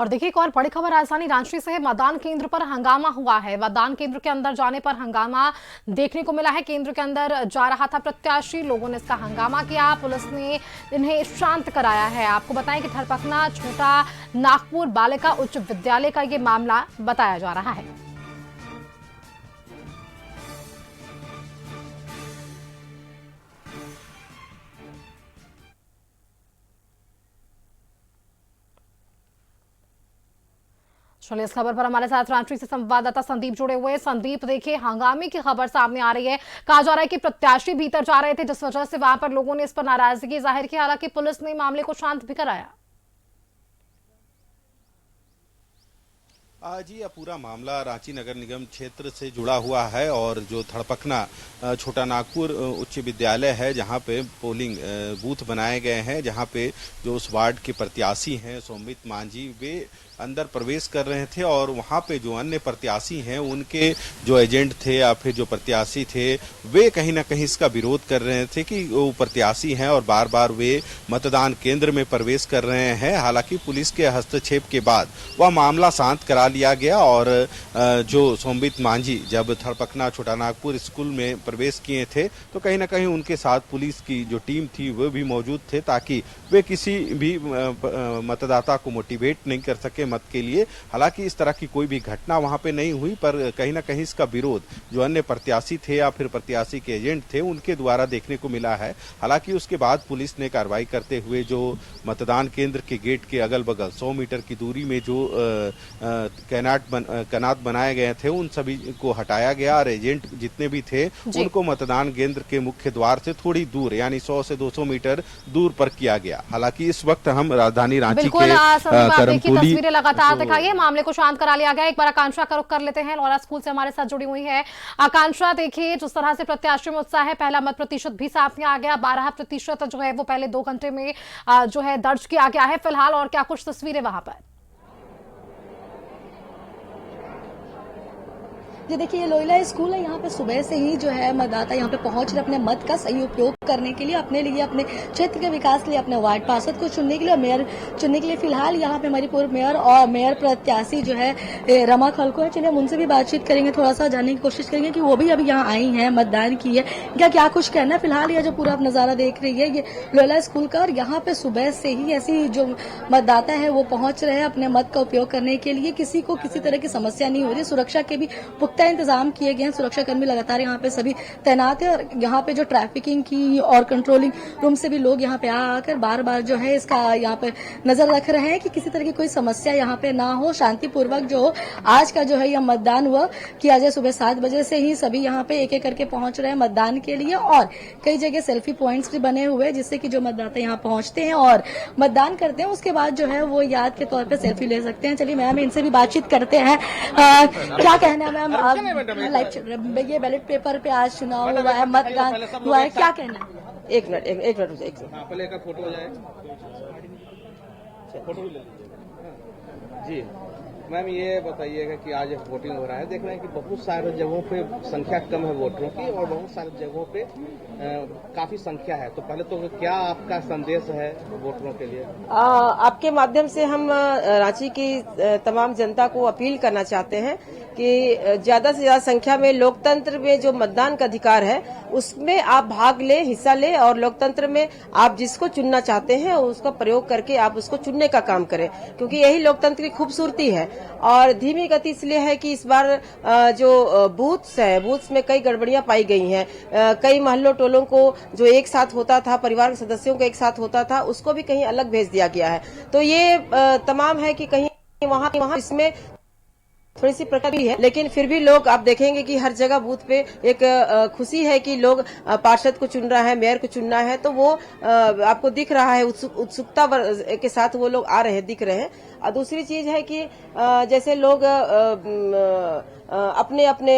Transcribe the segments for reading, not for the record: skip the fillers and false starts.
और देखिए एक और बड़ी खबर राजधानी रांची से है। मतदान केंद्र पर हंगामा हुआ है। मतदान केंद्र के अंदर जाने पर हंगामा देखने को मिला है। केंद्र के अंदर जा रहा था प्रत्याशी, लोगों ने इसका हंगामा किया, पुलिस ने इन्हें शांत कराया है। आपको बताएं कि थरपकना छोटा नागपुर बालिका उच्च विद्यालय का ये मामला बताया जा रहा है। चलिए इस खबर पर हमारे साथ रांची से संवाददाता संदीप जुड़े हुए हैं। संदीप, देखिए हंगामे की खबर सामने आ रही है। कहा जा रहा है कि प्रत्याशी भीतर जा रहे थे, जिस वजह से वहां पर लोगों ने इस पर नाराजगी जाहिर की। हालांकि पुलिस ने मामले को शांत भी कराया। जी, यह पूरा मामला रांची नगर निगम क्षेत्र से जुड़ा हुआ है और जो थड़पकना छोटा नागपुर उच्च विद्यालय है, जहां पे पोलिंग बूथ बनाए गए हैं, जहां पे जो उस वार्ड के प्रत्याशी हैं सोमित मांझी, वे अंदर प्रवेश कर रहे थे और वहां पे जो अन्य प्रत्याशी हैं उनके जो एजेंट थे या फिर जो प्रत्याशी थे, वे कहीं ना कहीं इसका विरोध कर रहे थे कि वो प्रत्याशी हैं और बार बार वे मतदान केंद्र में प्रवेश कर रहे हैं। हालांकि पुलिस के हस्तक्षेप के बाद वह मामला शांत करा लिया गया और जो सोमित मांझी जब थड़पकना छोटा नागपुर स्कूल में प्रवेश किए थे तो कहीं ना कहीं उनके साथ पुलिस की जो टीम थी वो भी मौजूद थे, ताकि वे किसी भी मतदाता को मोटिवेट नहीं कर सके मत के लिए। हालांकि इस तरह की कोई भी घटना वहां पे नहीं हुई, पर कहीं ना कहीं इसका विरोध जो अन्य प्रत्याशी थे या फिर प्रत्याशी के एजेंट थे उनके द्वारा देखने को मिला है। हालांकि उसके बाद पुलिस ने कार्रवाई करते हुए जो मतदान केंद्र के गेट के अगल बगल 100 मीटर की दूरी में जो कैनात बनाए गए थे उन सभी को हटाया गया और एजेंट जितने भी थे उनको मतदान केंद्र के मुख्य द्वार से थोड़ी दूर यानी 100 से 200 मीटर दूर पर किया गया। हालांकि इस वक्त हम राजधानी रांची के करमपुली लगातार दिखाइए, मामले को शांत करा लिया गया। एक बार आकांक्षा का रुख कर लेते हैं, लौरा स्कूल से हमारे साथ जुड़ी हुई है आकांक्षा। देखिए जिस तरह से प्रत्याशी में उत्साह है, पहला मत प्रतिशत भी सामने आ गया, 12% जो है वो पहले 2 घंटे में जो है दर्ज किया गया है फिलहाल, और क्या कुछ तस्वीरें वहां पर? जी देखिए, ये लोहिला स्कूल है। यहाँ पे सुबह से ही जो है मतदाता यहाँ पे पहुंच रहे अपने मत का सही उपयोग करने के लिए, अपने लिए, अपने क्षेत्र के विकास के लिए, अपने वार्ड पार्षद को चुनने के लिए और मेयर चुनने के लिए। फिलहाल यहाँ पे हमारी पूर्व मेयर और मेयर प्रत्याशी जो है रमा खलको है। चलिए हम उनसे भी बातचीत करेंगे, थोड़ा सा जानने की कोशिश करेंगे कि वो भी अभी यहाँ आई है, मतदान की है, क्या कुछ कहना है। फिलहाल ये जो पूरा आप नजारा देख रही है ये लोहिला स्कूल का, और यहाँ पे सुबह से ही ऐसी जो मतदाता है वो पहुंच रहे हैं अपने मत का उपयोग करने के लिए। किसी को किसी तरह की समस्या नहीं हो रही। सुरक्षा के भी पुख्ता इंतजाम किए गए हैं, सुरक्षाकर्मी लगातार यहाँ पे सभी तैनात है और यहाँ पे जो ट्रैफिकिंग की और कंट्रोलिंग रूम से भी लोग यहाँ पे आकर बार बार जो है इसका यहाँ पे नजर रख रहे हैं कि किसी तरह की कोई समस्या यहाँ पे ना हो। शांतिपूर्वक जो आज का जो है यह मतदान हुआ किया जाए। सुबह 7 बजे से ही सभी यहाँ पे एक एक करके पहुंच रहे हैं मतदान के लिए, और कई जगह सेल्फी पॉइंट्स भी बने हुए हैं जिससे कि जो मतदाता यहाँ पहुंचते हैं और मतदान करते हैं उसके बाद जो है वो याद के तौर पर सेल्फी ले सकते हैं। चलिए मैम इनसे भी बातचीत करते हैं। क्या कहना है मैम, लाइव चल रहा है, ये बैलेट पेपर पे आज चुनाव हुआ है, मतदान हुआ है, क्या कहना है? एक मिनट पहले का फोटो हो जाए, फोटो भी ले जी। मैम ये बताइएगा कि आज वोटिंग हो रहा है, देख रहे हैं कि बहुत सारे जगहों पे संख्या कम है वोटरों की और बहुत सारे जगहों पे काफी संख्या है। तो पहले तो क्या आपका संदेश है वोटरों के लिए? आपके माध्यम से हम रांची की तमाम जनता को अपील करना चाहते हैं कि ज्यादा से ज्यादा संख्या में लोकतंत्र में जो मतदान का अधिकार है उसमें आप भाग ले, हिस्सा ले, और लोकतंत्र में आप जिसको चुनना चाहते हैं उसका प्रयोग करके आप उसको चुनने का काम करें, क्योंकि यही लोकतंत्र की खूबसूरती है। और धीमी गति इसलिए है कि इस बार जो बूथ्स है, बूथ्स में कई गड़बड़ियां पाई गई हैं। कई महल्लों टोलों को जो एक साथ होता था, परिवार के सदस्यों को एक साथ होता था, उसको भी कहीं अलग भेज दिया गया है। तो ये तमाम है कि कहीं वहाँ इसमें थोड़ी सी प्रकार भी है, लेकिन फिर भी लोग आप देखेंगे कि हर जगह बूथ पे एक खुशी है कि लोग पार्षद को चुन रहा है, मेयर को चुनना है, तो वो आपको दिख रहा है, उत्सुकता के साथ वो लोग आ रहे हैं, दिख रहे हैं। और दूसरी चीज है कि जैसे लोग अपने अपने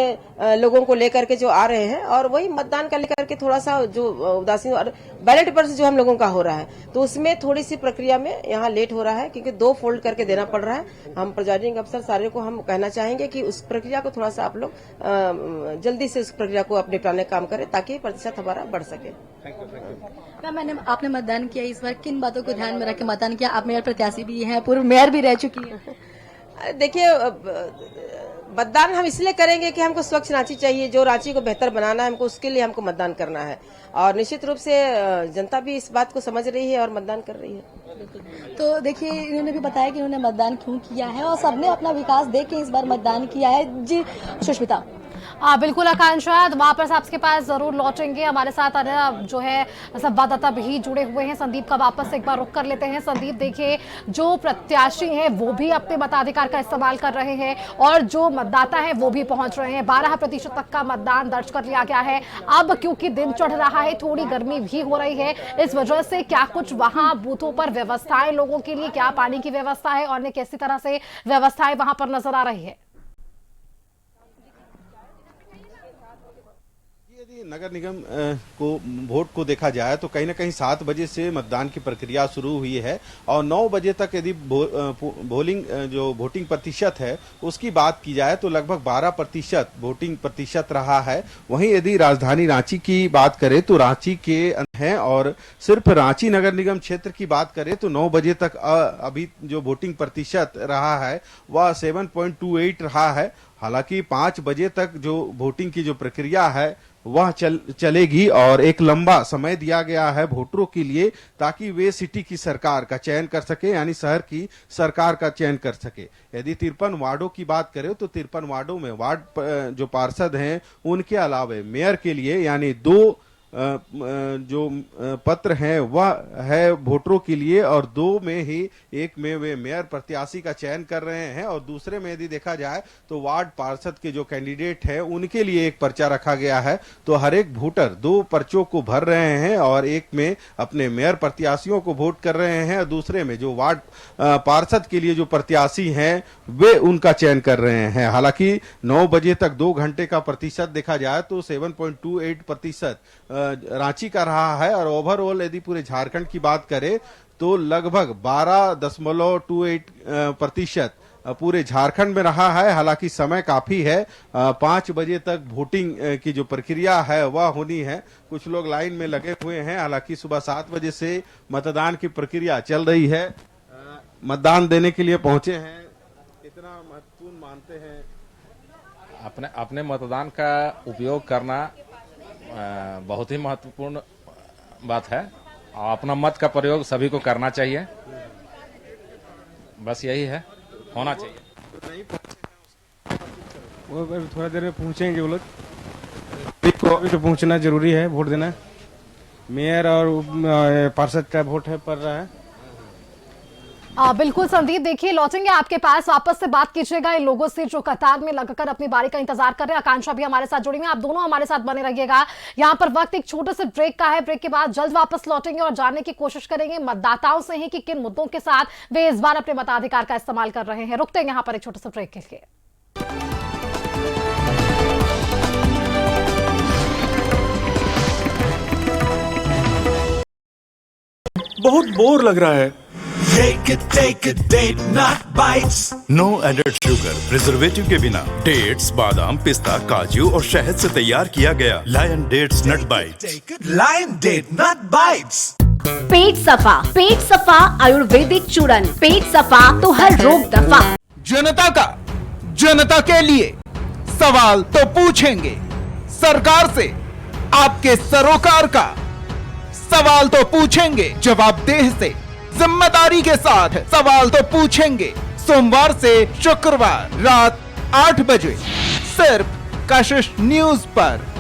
लोगों को लेकर के जो आ रहे हैं और वही मतदान का लेकर के थोड़ा सा जो उदासीन और बैलेट पेपर से जो हम लोगों का हो रहा है, तो उसमें थोड़ी सी प्रक्रिया में यहाँ लेट हो रहा है क्योंकि 2 फोल्ड करके देना पड़ रहा है। हम प्रिजाइडिंग अफसर सारे को हम कहना चाहेंगे कि उस प्रक्रिया को थोड़ा सा आप लोग जल्दी से उस प्रक्रिया को अपने निपटाने का काम करें ताकि प्रतिशत हमारा बढ़ सके। मैम आपने मतदान किया, इस बार किन बातों को ध्यान में रख के मतदान किया? आप मेयर प्रत्याशी भी हैं, पूर्व मेयर भी रह चुकी है। देखिए, मतदान हम इसलिए करेंगे कि हमको स्वच्छ रांची चाहिए, जो रांची को बेहतर बनाना है हमको, उसके लिए हमको मतदान करना है। और निश्चित रूप से जनता भी इस बात को समझ रही है और मतदान कर रही है। तो देखिए, इन्होंने भी बताया कि इन्होंने मतदान क्यों किया है और सबने अपना विकास देख के इस बार मतदान किया है। जी सुष्मिता। बिल्कुल आकांक्षा, वापस आपके पास जरूर लौटेंगे। हमारे साथ अन्य जो है संवाददाता भी जुड़े हुए हैं। संदीप का वापस से एक बार रुख कर लेते हैं। संदीप, देखिए जो प्रत्याशी हैं वो भी अपने मताधिकार का इस्तेमाल कर रहे हैं और जो मतदाता हैं वो भी पहुंच रहे हैं। 12% तक का मतदान दर्ज कर लिया गया है। अब क्योंकि दिन चढ़ रहा है, थोड़ी गर्मी भी हो रही है, इस वजह से क्या कुछ वहां बूथों पर व्यवस्थाएं लोगों के लिए, क्या पानी की व्यवस्था है और किसी तरह से व्यवस्थाएं वहां पर नजर आ रही है? यदि नगर निगम को वोट को देखा जाए तो कहीं ना कहीं 7 बजे से मतदान की प्रक्रिया शुरू हुई है और 9 बजे तक यदि जो वोटिंग प्रतिशत है उसकी बात की जाए तो लगभग 12% वोटिंग प्रतिशत रहा है। वहीं यदि राजधानी रांची की बात करें तो रांची के हैं और सिर्फ रांची नगर निगम क्षेत्र की बात करें तो 9 बजे तक अभी जो वोटिंग प्रतिशत रहा है वह 7.28 रहा है। हालांकि 5 बजे तक जो वोटिंग की जो प्रक्रिया है वह चलेगी और एक लंबा समय दिया गया है वोटरों के लिए ताकि वे सिटी की सरकार का चयन कर सके, यानी शहर की सरकार का चयन कर सके। यदि 53 वार्डों की बात करें तो 53 वार्डों में वार्ड जो पार्षद हैं उनके अलावे मेयर के लिए यानी 2 जो पत्र हैं वह है वोटरों के लिए और 2 में ही एक में वे मेयर प्रत्याशी का चयन कर रहे हैं और दूसरे में यदि देखा जाए तो वार्ड पार्षद के जो कैंडिडेट है उनके लिए एक पर्चा रखा गया है। तो हर एक वोटर 2 पर्चों को भर रहे हैं और एक में अपने मेयर प्रत्याशियों को वोट कर रहे हैं और दूसरे में जो वार्ड पार्षद के लिए जो प्रत्याशी हैं वे उनका चयन कर रहे हैं। हालांकि 9 बजे तक 2 घंटे का प्रतिशत देखा जाए तो 7.28% रांची का रहा है और ओवरऑल यदि पूरे झारखंड की बात करें तो लगभग 12.28% पूरे झारखंड में रहा है। हालांकि समय काफी है, 5 बजे तक वोटिंग की जो प्रक्रिया है वह होनी है। कुछ लोग लाइन में लगे हुए हैं। हालांकि सुबह 7 बजे से मतदान की प्रक्रिया चल रही है। मतदान देने के लिए पहुंचे हैं, कितना महत्वपूर्ण मानते हैं? अपने मतदान का उपयोग करना बहुत ही महत्वपूर्ण बात है और अपना मत का प्रयोग सभी को करना चाहिए। बस यही है, होना चाहिए। वो थोड़ा देर में पहुंचेंगे वो लोग, अभी तो पहुंचना जरूरी है। वोट देना, मेयर और पार्षद का वोट है पड़ रहा है। बिल्कुल संदीप, देखिए लौटेंगे आपके पास, वापस से बात कीजिएगा इन लोगों से जो कतार में लगकर अपनी बारी का इंतजार कर रहे हैं। आकांक्षा भी हमारे साथ जुड़ी हुई है, आप दोनों हमारे साथ बने रहिएगा। यहाँ पर वक्त एक छोटे से ब्रेक का है, ब्रेक के बाद जल्द वापस लौटेंगे और जानने की कोशिश करेंगे मतदाताओं से ही कि किन मुद्दों के साथ वे इस बार अपने मताधिकार का इस्तेमाल कर रहे हैं। रुकते हैं यहाँ पर एक छोटे से ब्रेक के लिए। बहुत बोर लग रहा है। Take a date, not bites. No added sugar, preservative के बिना डेट्स, बादाम, पिस्ता, काजू और शहद से तैयार किया गया Lion dates nut bites. Lion date, not bites. Pet Safa Ayurvedic चूरन, पेट सफा तो हर रोग दफा। जनता का, जनता के लिए सवाल तो पूछेंगे, सरकार से आपके सरोकार का सवाल तो पूछेंगे, जवाबदेह से जिम्मेदारी के साथ सवाल तो पूछेंगे। सोमवार से शुक्रवार रात 8 बजे सिर्फ कशिश न्यूज पर।